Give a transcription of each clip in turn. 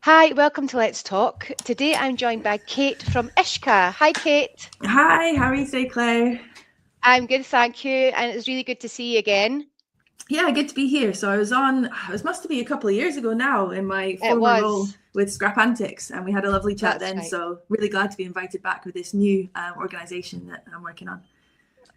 Hi, welcome to Let's Talk. Today I'm joined by Kate from Ishka. Hi, Kate. Hi, how are you today, Claire? I'm good, thank you, and it's really good to see you again. Yeah, good to be here. So I was on, it must be a couple of years ago now, in my It former role was. with Scrap Antics, and we had a lovely chat That's then. right. So really glad to be invited back with this new organisation that I'm working on.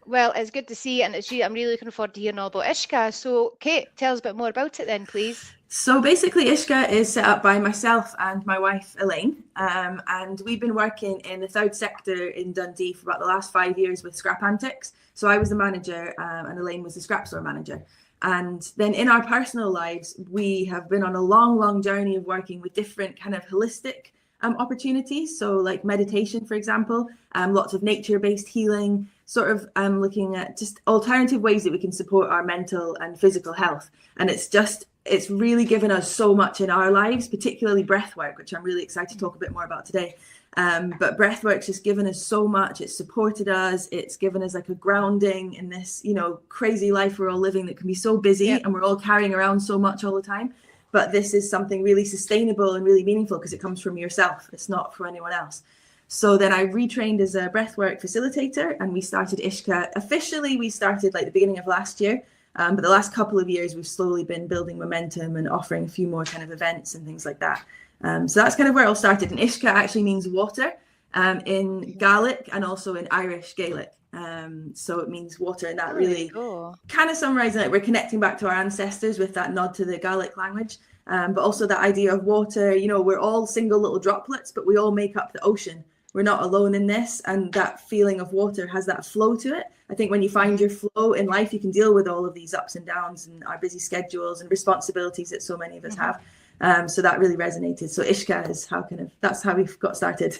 Well, it's good to see you, and I'm really looking forward to hearing all about Ishka. So, Kate, tell us a bit more about it then, please. So basically, Ishka is set up by myself and my wife, Elaine, and we've been working in the third sector in Dundee for about the last 5 years with Scrap Antics. So I was the manager and Elaine was the scrap store manager. And then in our personal lives, we have been on a long journey of working with different kind of holistic opportunities. So like meditation, for example, lots of nature-based healing, sort of looking at just alternative ways that we can support our mental and physical health. And it's really given us so much in our lives, particularly breathwork, which I'm really excited to talk a bit more about today. But breathwork's just given us so much. It's supported us. It's given us like a grounding in this, crazy life we're all living that can be so busy and we're all carrying around so much all the time. But this is something really sustainable and really meaningful because it comes from yourself. It's not from anyone else. So then I retrained as a breathwork facilitator and we started Ishka. Officially, we started like the beginning of last year. But the last couple of years, we've slowly been building momentum and offering a few more kind of events and things like that. So that's kind of where it all started. And Ishka actually means water in Gaelic and also in Irish Gaelic. So it means water, and that really kind of summarizing it. We're connecting back to our ancestors with that nod to the Gaelic language. But also that idea of water, we're all single little droplets, but we all make up the ocean. We're not alone in this, and that feeling of water has that flow to it. I think when you find your flow in life, you can deal with all of these ups and downs and our busy schedules and responsibilities that so many of us have. So that really resonated. So Ishka is that's how we've got started.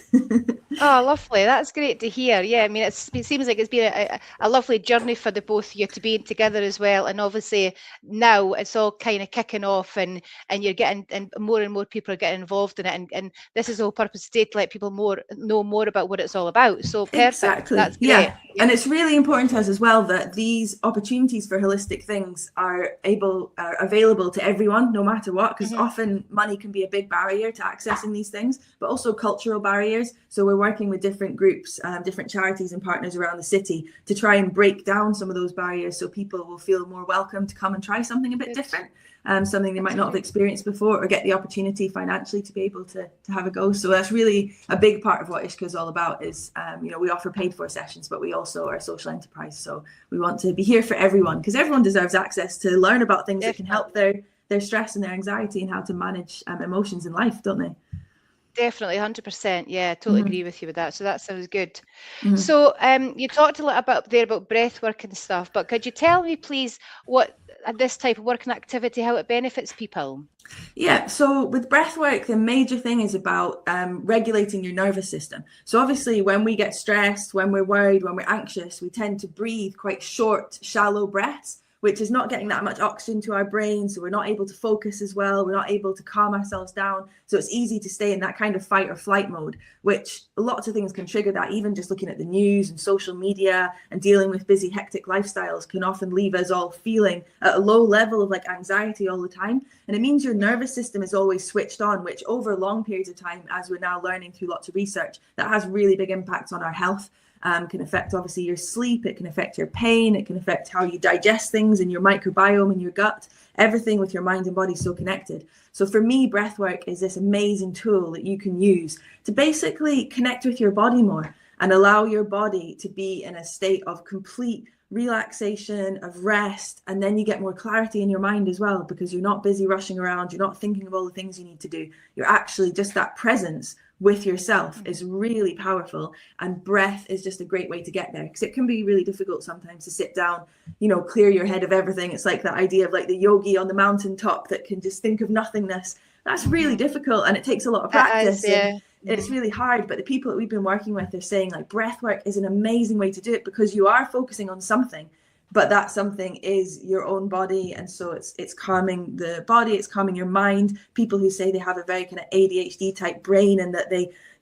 Oh, lovely. That's great to hear. Yeah, I mean, it seems like it's been a lovely journey for the both of you to be together as well. And obviously now it's all kind of kicking off and you're getting, and more people are getting involved in it. And this is the whole purpose today, to let people know more about what it's all about. So perfect. Exactly. That's great. Yeah. And it's really important to us as well that these opportunities for holistic things are available to everyone, no matter what, because often money can be a big barrier to accessing these things, but also cultural barriers. So we're working with different groups, different charities and partners around the city to try and break down some of those barriers so people will feel more welcome to come and try something a bit different. Something they might not have experienced before or get the opportunity financially to be able to have a go. So that's really a big part of what Ishka is all about is, we offer paid for sessions, but we also are a social enterprise. So we want to be here for everyone because everyone deserves access to learn about things that can help their stress and their anxiety and how to manage emotions in life, don't they? Definitely, 100%. Yeah, totally agree with you with that. So that sounds good. So you talked a little bit there about breath work and stuff, but could you tell me, please, what this type of work and activity, how it benefits people? Yeah, so with breath work, the major thing is about regulating your nervous system. So obviously when we get stressed, when we're worried, when we're anxious, we tend to breathe quite short, shallow breaths, which is not getting that much oxygen to our brain. So we're not able to focus as well. We're not able to calm ourselves down. So it's easy to stay in that kind of fight or flight mode, which lots of things can trigger that. Even just looking at the news and social media and dealing with busy, hectic lifestyles can often leave us all feeling at a low level of like anxiety all the time. And it means your nervous system is always switched on, which over long periods of time, as we're now learning through lots of research, that has really big impacts on our health. Can affect obviously your sleep, it can affect your pain, it can affect how you digest things and your microbiome in your gut. Everything with your mind and body is so connected. So for me, breathwork is this amazing tool that you can use to basically connect with your body more and allow your body to be in a state of complete relaxation, of rest, and then you get more clarity in your mind as well because you're not busy rushing around, you're not thinking of all the things you need to do. You're actually just that presence with yourself is really powerful, and breath is just a great way to get there because it can be really difficult sometimes to sit down, clear your head of everything. It's like that idea of like the yogi on the mountaintop that can just think of nothingness. That's really difficult and it takes a lot of practice. It's really hard, but the people that we've been working with are saying like breath work is an amazing way to do it because you are focusing on something, but that something is your own body. And so it's calming the body, it's calming your mind. People who say they have a very kind of ADHD type brain and that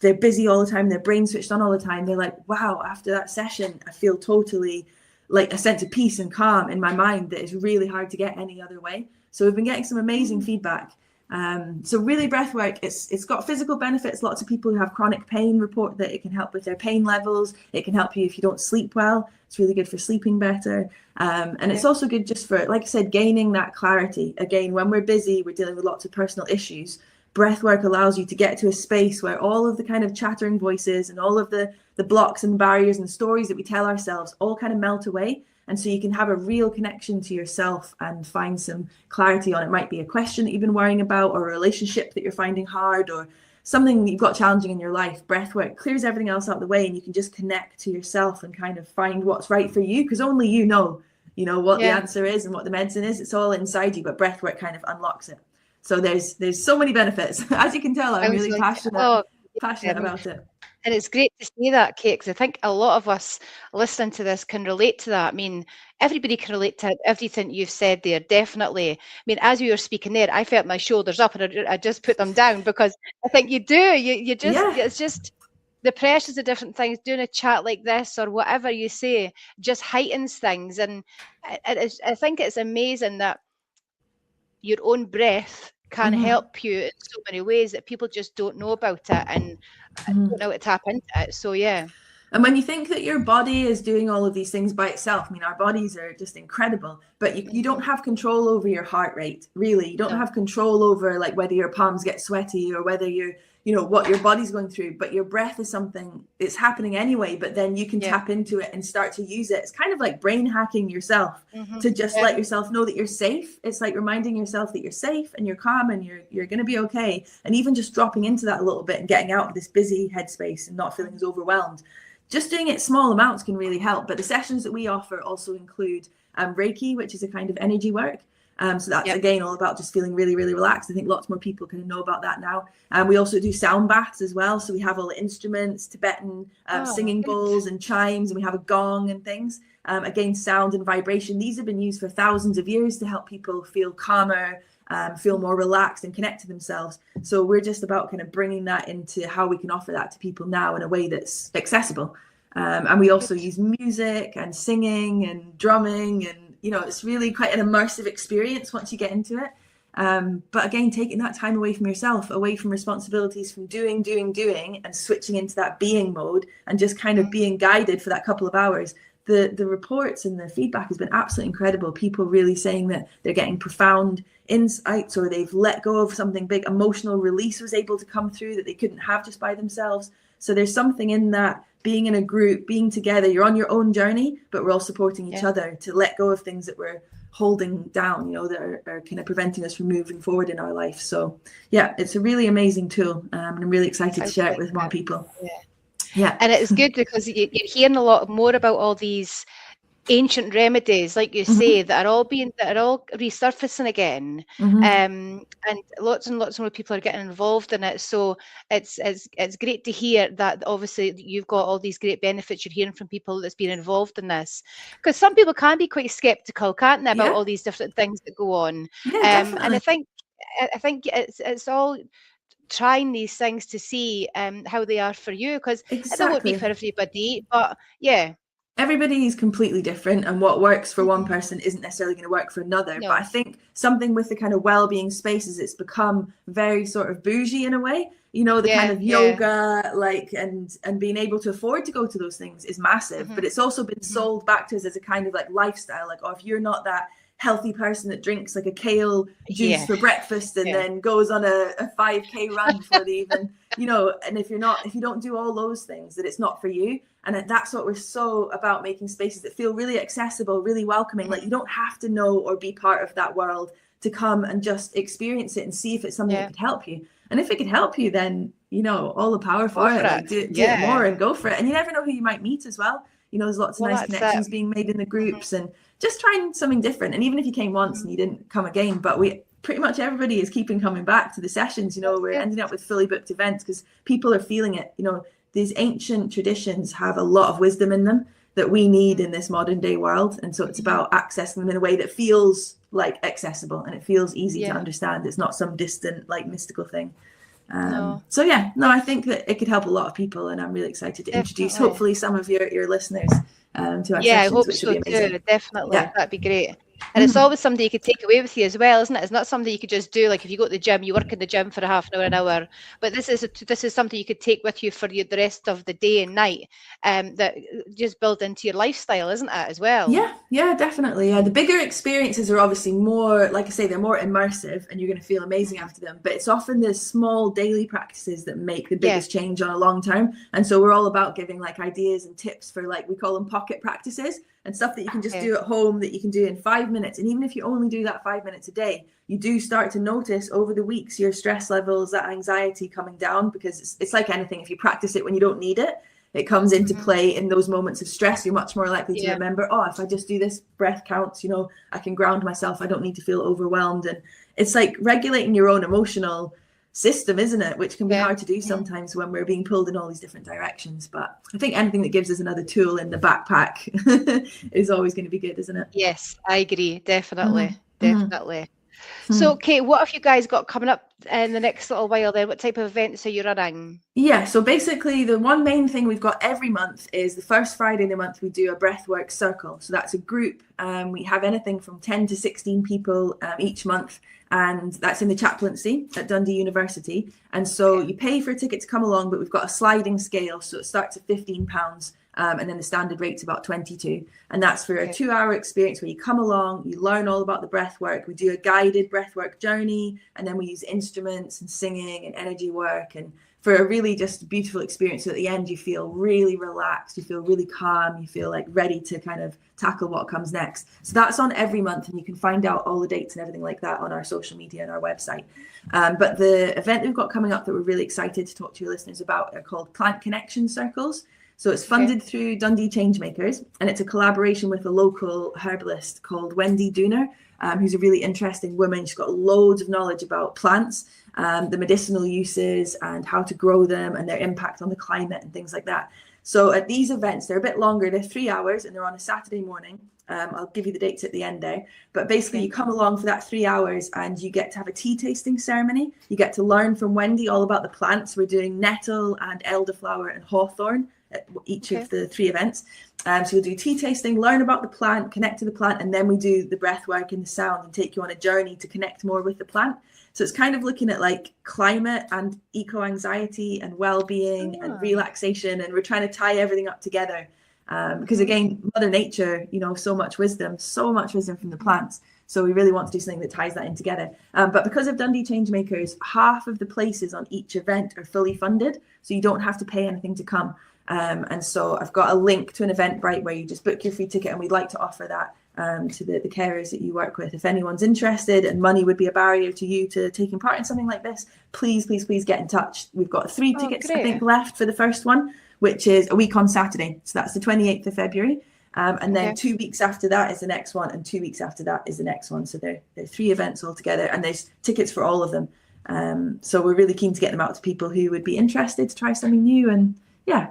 they're busy all the time, their brain switched on all the time, they're like, wow, after that session, I feel totally like a sense of peace and calm in my mind that is really hard to get any other way. So we've been getting some amazing feedback. So really breathwork, it's got physical benefits. Lots of people who have chronic pain report that it can help with their pain levels. It can help you if you don't sleep well. It's really good for sleeping better. And it's also good just for, like I said, gaining that clarity. Again, when we're busy, we're dealing with lots of personal issues. Breathwork allows you to get to a space where all of the kind of chattering voices and all of the blocks and barriers and stories that we tell ourselves all kind of melt away. And so you can have a real connection to yourself and find some clarity on it. Might be a question that you've been worrying about, or a relationship that you're finding hard, or something that you've got challenging in your life. Breathwork clears everything else out of the way, and you can just connect to yourself and kind of find what's right for you, because only you know what the answer is and what the medicine is. It's all inside you, but breathwork kind of unlocks it. So there's so many benefits. As you can tell, I'm really passionate about it. And it's great to see that, Kate, because I think a lot of us listening to this can relate to that. I mean, everybody can relate to everything you've said there, definitely. I mean, as we were speaking there, I felt my shoulders up and I just put them down, because I think you do. You just, it's just the pressures of different things. Doing a chat like this or whatever you say just heightens things. And I think it's amazing that your own breath can help you in so many ways that people just don't know about it and don't know how to tap into it. So yeah. And when you think that your body is doing all of these things by itself, I mean, our bodies are just incredible, but you don't have control over your heart rate, really. You don't have control over like whether your palms get sweaty or whether you're, what your body's going through, but your breath is something, it's happening anyway, but then you can tap into it and start to use it. It's kind of like brain hacking yourself to just let yourself know that you're safe. It's like reminding yourself that you're safe and you're calm and you're going to be okay. And even just dropping into that a little bit and getting out of this busy headspace and not feeling as overwhelmed. Just doing it small amounts can really help. But the sessions that we offer also include Reiki, which is a kind of energy work. So that's, again, all about just feeling really, really relaxed. I think lots more people can know about that now. We also do sound baths as well. So we have all the instruments, Tibetan singing bowls and chimes, and we have a gong and things. Again, sound and vibration. These have been used for thousands of years to help people feel calmer, feel more relaxed and connect to themselves. So we're just about kind of bringing that into how we can offer that to people now in a way that's accessible. And we also use music and singing and drumming, and it's really quite an immersive experience once you get into it. But again, taking that time away from yourself, away from responsibilities, from doing, and switching into that being mode and just kind of being guided for that couple of hours. The reports and the feedback has been absolutely incredible. People really saying that they're getting profound insights, or they've let go of something big. Emotional release was able to come through that they couldn't have just by themselves. So there's something in that, being in a group, being together. You're on your own journey, but we're all supporting each other to let go of things that we're holding down, that are kind of preventing us from moving forward in our life. So yeah, it's a really amazing tool, and I'm really excited to share it with more people. Yeah. And it's good because you're hearing a lot more about all these ancient remedies, like you say, that are all resurfacing again, and lots more people are getting involved in it. So it's great to hear that. Obviously, you've got all these great benefits you're hearing from people that's been involved in this, because some people can be quite skeptical, can't they, about all these different things that go on. And I think it's all trying these things to see how they are for you, because it won't be for everybody, but everybody is completely different, and what works for one person isn't necessarily going to work for another. But I think something with the kind of well-being spaces, it's become very sort of bougie in a way, kind of yoga, like, and being able to afford to go to those things is massive. But it's also been sold back to us as a kind of like lifestyle, like, if you're not that healthy person that drinks like a kale juice for breakfast and then goes on a 5K run before they even, and if you don't do all those things, that it's not for you. And that's what we're so about, making spaces that feel really accessible, really welcoming. Like, you don't have to know or be part of that world to come and just experience it and see if it's something that could help you. And if it could help you, then, all the power for it. Like, do it more and go for it. And you never know who you might meet as well. There's lots of nice connections being made in the groups, and just trying something different. And even if you came once and you didn't come again, but pretty much everybody is keeping coming back to the sessions. We're ending up with fully booked events because people are feeling it. These ancient traditions have a lot of wisdom in them that we need in this modern day world. And so it's about accessing them in a way that feels like accessible and it feels easy to understand. It's not some distant, like, mystical thing. So I think that it could help a lot of people, and I'm really excited to introduce hopefully some of your listeners to our sessions, I hope which so would be amazing. too. Definitely, that'd be great. And it's always something you could take away with you as well, isn't it? It's not something you could just do, like if you go to the gym, you work in the gym for a half an hour, but this is something you could take with you for the rest of the day and night, that just build into your lifestyle, isn't it, as well? Yeah, definitely. Yeah, the bigger experiences are obviously more, like I say, they're more immersive and you're going to feel amazing after them. But it's often the small daily practices that make the biggest change on a long term. And so we're all about giving like ideas and tips for, like, we call them pocket practices, and stuff that you can just do at home, that you can do in 5 minutes. And even if you only do that 5 minutes a day, you do start to notice over the weeks your stress levels, that anxiety coming down, because it's like anything. If you practice it when you don't need it, it comes into play in those moments of stress. You're much more likely to remember, oh, if I just do this breath counts, you know, I can ground myself. I don't need to feel overwhelmed. And it's like regulating your own emotional system, isn't it? Which can be hard to do sometimes when we're being pulled in all these different directions. But I think anything that gives us another tool in the backpack is always going to be good, isn't it? Yes, I agree. Definitely. Definitely. So, Kate, what have you guys got coming up in the next little while then? What type of events are you running? Yeah, so basically the one main thing we've got every month is the first Friday in the month we do a breathwork circle. So that's a group. We have anything from 10 to 16 people each month, and that's in the chaplaincy at Dundee University. And so you pay for a ticket to come along, but we've got a sliding scale. So it starts at £15. And then the standard rate's about 22. And that's for a 2-hour experience where you come along, you learn all about the breath work. We do a guided breathwork journey, and then we use instruments and singing and energy work, and for a really just beautiful experience. So at the end, you feel really relaxed, you feel really calm, you feel like ready to kind of tackle what comes next. So that's on every month, and you can find out all the dates and everything like that on our social media and our website. But the event we've got coming up that we're really excited to talk to your listeners about are called Plant Connection Circles. So it's funded through Dundee Changemakers, and it's a collaboration with a local herbalist called Wendy Dooner, who's a really interesting woman. She's got loads of knowledge about plants, the medicinal uses and how to grow them and their impact on the climate and things like that. So at these events, they're a bit longer. They're 3 hours and they're on a Saturday morning. I'll give you the dates at the end there. But basically, you come along for that 3 hours and you get to have a tea tasting ceremony. You get to learn from Wendy all about the plants. We're doing nettle and elderflower and hawthorn at each of the 3 events. So you'll do tea tasting, learn about the plant, connect to the plant, and then we do the breath work and the sound and take you on a journey to connect more with the plant. So it's kind of looking at like climate and eco-anxiety and well-being and relaxation, and we're trying to tie everything up together. Because again, Mother Nature, you know, so much wisdom from the plants. So we really want to do something that ties that in together. But because of Dundee Changemakers, half of the places on each event are fully funded, so you don't have to pay anything to come. And so I've got a link to an Eventbrite where you just book your free ticket, and we'd like to offer that to the carers that you work with. If anyone's interested and money would be a barrier to you to taking part in something like this, please get in touch. We've got 3 tickets, I think, left for the first one, which is a week on Saturday. So that's the 28th of February. And then 2 weeks after that is the next one, and 2 weeks after that is the next one. So there are 3 events altogether, and there's tickets for all of them. So we're really keen to get them out to people who would be interested to try something new and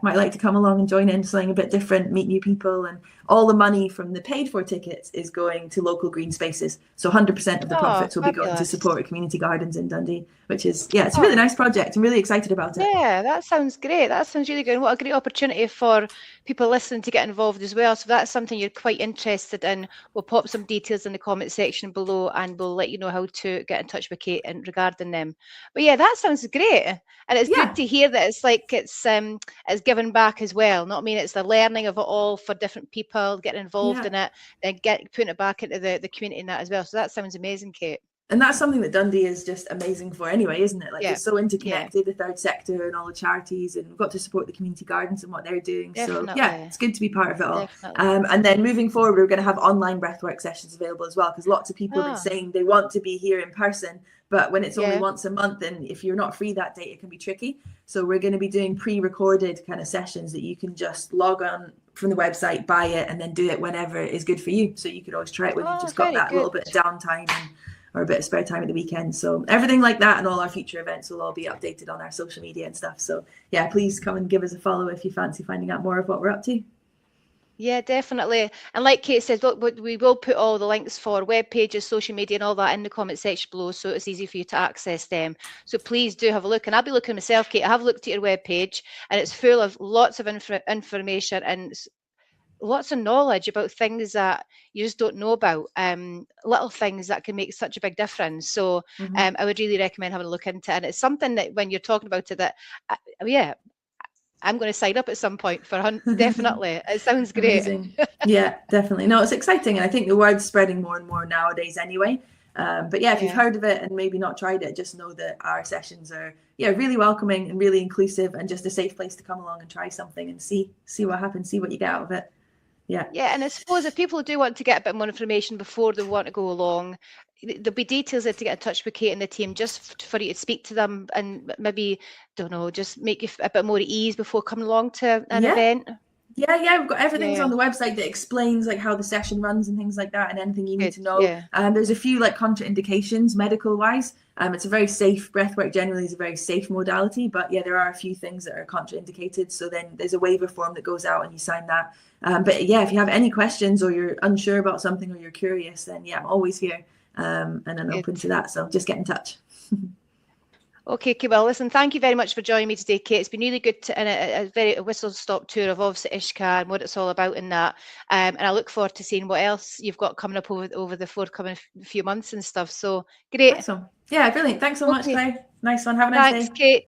might like to come along and join in something a bit different, meet new people. And all the money from the paid for tickets is going to local green spaces. So 100% of the profits will be going to support community gardens in Dundee, which is, it's a really nice project. I'm really excited about it. Yeah, that sounds great. That sounds really good. And what a great opportunity for people listening to get involved as well. So if that's something you're quite interested in, we'll pop some details in the comment section below, and we'll let you know how to get in touch with Kate and regarding them. But yeah, that sounds great. And it's good to hear that it's like it's given back as well. Not I mean it's the learning of it all for different people, getting involved in it, then putting it back into the community and that as well. So that sounds amazing, Kate. And that's something that Dundee is just amazing for anyway, isn't it? Like it's so interconnected, the third sector and all the charities, and we've got to support the community gardens and what they're doing. Definitely. So it's good to be part of it all. And then moving forward, we're going to have online breathwork sessions available as well, because lots of people have been saying they want to be here in person, but when it's only once a month, and if you're not free that day, it can be tricky. So we're going to be doing pre-recorded kind of sessions that you can just log on from the website, buy it, and then do it whenever is good for you. So you could always try it when you've just got that little bit of downtime or a bit of spare time at the weekend. So everything like that and all our future events will all be updated on our social media and stuff. So please come and give us a follow if you fancy finding out more of what we're up to. Yeah, definitely. And like Kate says, we will put all the links for web pages, social media and all that in the comment section below, so it's easy for you to access them. So please do have a look. And I'll be looking myself, Kate. I have looked at your web page, and it's full of lots of information and lots of knowledge about things that you just don't know about, little things that can make such a big difference. So I would really recommend having a look into it. And it's something that when you're talking about it, that yeah, I'm going to sign up at some point for definitely. It sounds great. Amazing. Yeah, definitely. No, it's exciting. And I think the word's spreading more and more nowadays anyway. But yeah, if you've heard of it and maybe not tried it, just know that our sessions are really welcoming and really inclusive, and just a safe place to come along and try something and see what happens, see what you get out of it. Yeah. Yeah, and I suppose if people do want to get a bit more information before they want to go along, there'll be details there to get in touch with Kate and the team, just for you to speak to them and maybe, don't know, just make you a bit more at ease before coming along to an event. Yeah, we've got everything's on the website that explains like how the session runs and things like that, and anything you need to know. There's a few like contraindications medical wise. It's a very safe, breathwork generally is a very safe modality, but yeah, there are a few things that are contraindicated. So then there's a waiver form that goes out and you sign that. But yeah, if you have any questions or you're unsure about something or you're curious, then yeah, I'm always here and I'm open to that. So just get in touch. Okay, well, listen, thank you very much for joining me today, Kate. It's been really good and a very whistle-stop tour of obviously Ishka and what it's all about in that. And I look forward to seeing what else you've got coming up over the forthcoming few months and stuff. So great. Awesome. Yeah, brilliant. Thanks so much, Claire. Nice one. Have a nice day. Thanks, Kate.